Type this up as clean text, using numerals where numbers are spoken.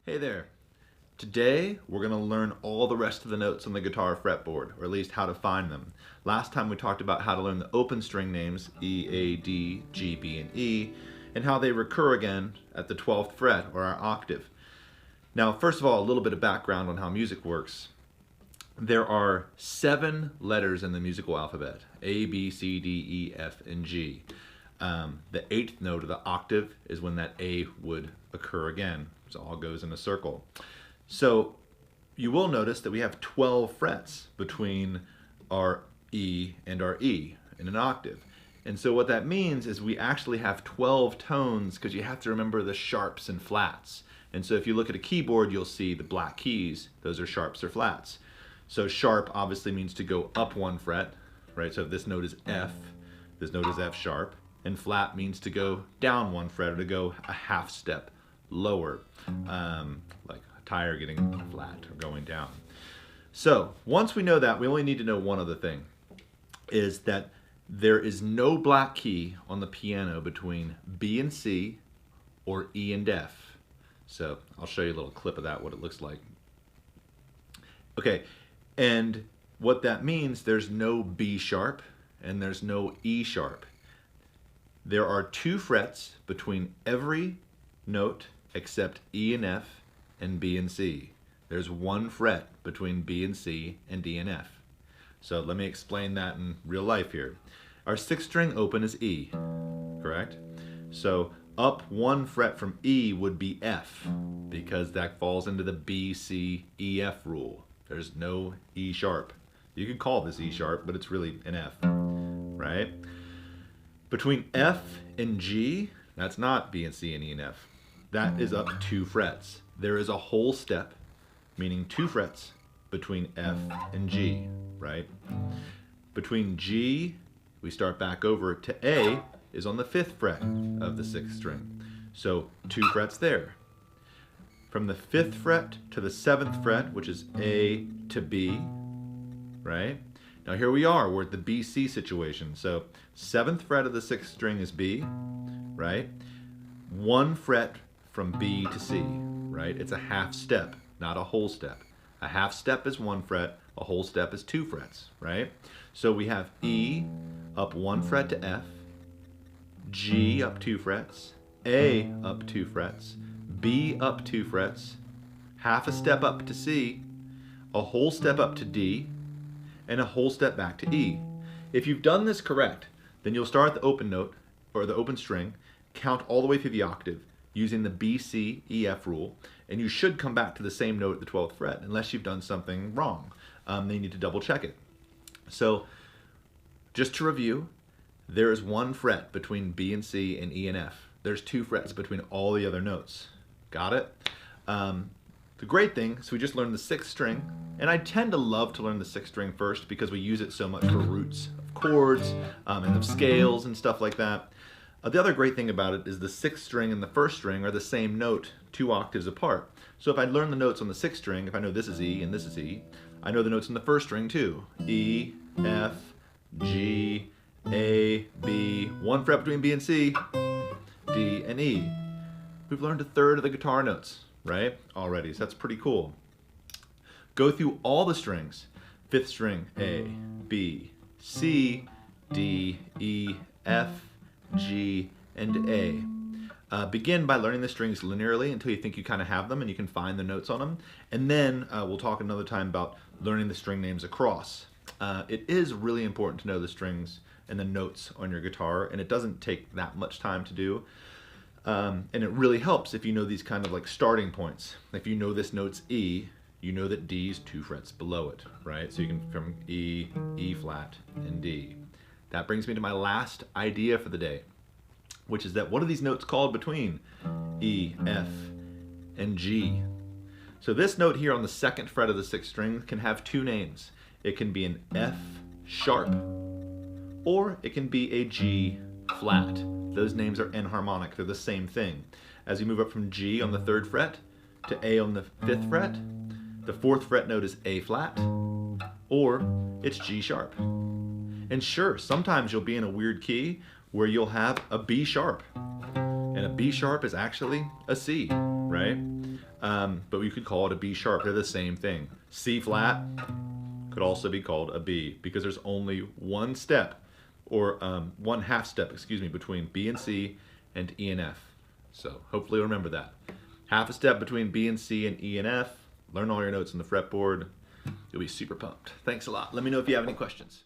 Hey there. Today we're going to learn all the rest of the notes on the guitar fretboard, or at least how to find them. Last time we talked about how to learn the open string names E, A, D, G, B, and E, and how they recur again at the 12th fret, or our octave. Now, first of all, a little bit of background on how music works. There are 7 letters in the musical alphabet: A, B, C, D, E, F, and G. The 8th note of the octave is when that A would occur again. So it all goes in a circle. So you will notice that we have 12 frets between our E and our E in an octave. And so what that means is we actually have 12 tones, because you have to remember the sharps and flats. And so if you look at a keyboard, you'll see the black keys. Those are sharps or flats. So sharp obviously means to go up 1 fret, right? So if this note is F, this note is F sharp. And flat means to go down 1 fret, or to go a half step lower, like a tire getting flat or going down. So once we know that, we only need to know one other thing, is that there is no black key on the piano between B and C or E and F. So I'll show you a little clip of that, what it looks like. Okay, and what that means, there's no B sharp and there's no E sharp. There are 2 frets between every note except E and F and B and C. There's 1 fret between B and C and D and F. So let me explain that in real life here. Our 6th string open is E, correct? So up 1 fret from E would be F, because that falls into the B, C, E, F rule. There's no E sharp. You could call this E sharp, but it's really an F, right? Between F and G, that's not B and C and E and F. That is up 2 frets. There is a whole step, meaning 2 frets, between F and G, right? Between G, we start back over to A, is on the 5th fret of the 6th string. So 2 frets there. From the 5th fret to the 7th fret, which is A to B, right? Now here we are, we're at the B-C situation. So 7th fret of the 6th string is B, right? 1 fret from B to C, right? It's a half step, not a whole step. A half step is 1 fret, a whole step is 2 frets, right? So we have E up 1 fret to F, G up 2 frets, A up 2 frets, B up 2 frets, half a step up to C, a whole step up to D, and a whole step back to E. If you've done this correct, then you'll start at the open note, or the open string, count all the way through the octave using the B, C, E, F rule, and you should come back to the same note at the 12th fret, unless you've done something wrong. Then you need to double check it. So just to review, there is 1 fret between B and C and E and F. There's 2 frets between all the other notes. Got it? The great thing, so we just learned the 6th string, and I tend to love to learn the 6th string first because we use it so much for roots of chords and of scales and stuff like that. The other great thing about it is the 6th string and the 1st string are the same note 2 octaves apart. So if I learn the notes on the 6th string, if I know this is E and this is E, I know the notes on the 1st string too. E, F, G, A, B, 1 fret between B and C, D, and E. We've learned a third of the guitar notes, right? Already, so that's pretty cool. Go through all the strings. 5th string, A, B, C, D, E, F, G, and A. Begin by learning the strings linearly until you think you kind of have them and you can find the notes on them. And then we'll talk another time about learning the string names across. It is really important to know the strings and the notes on your guitar, and it doesn't take that much time to do. And it really helps if you know these kind of like starting points. If you know this note's E, you know that D's 2 frets below it, right? So you can from E, E flat, and D. That brings me to my last idea for the day, which is that what are these notes called between E, F, and G? So this note here on the 2nd fret of the 6th string can have 2 names. It can be an F sharp, or it can be a G flat. Those names are enharmonic, they're the same thing. As you move up from G on the 3rd fret to A on the 5th fret, the 4th fret note is A flat, or it's G sharp. And sure, sometimes you'll be in a weird key where you'll have a B sharp. And a B sharp is actually a C, right? but we could call it a B sharp. They're the same thing. C flat could also be called a B because there's only one step, or one half step, excuse me, between B and C and E and F. So hopefully you'll remember that. Half a step between B and C and E and F. Learn all your notes on the fretboard. You'll be super pumped. Thanks a lot. Let me know if you have any questions.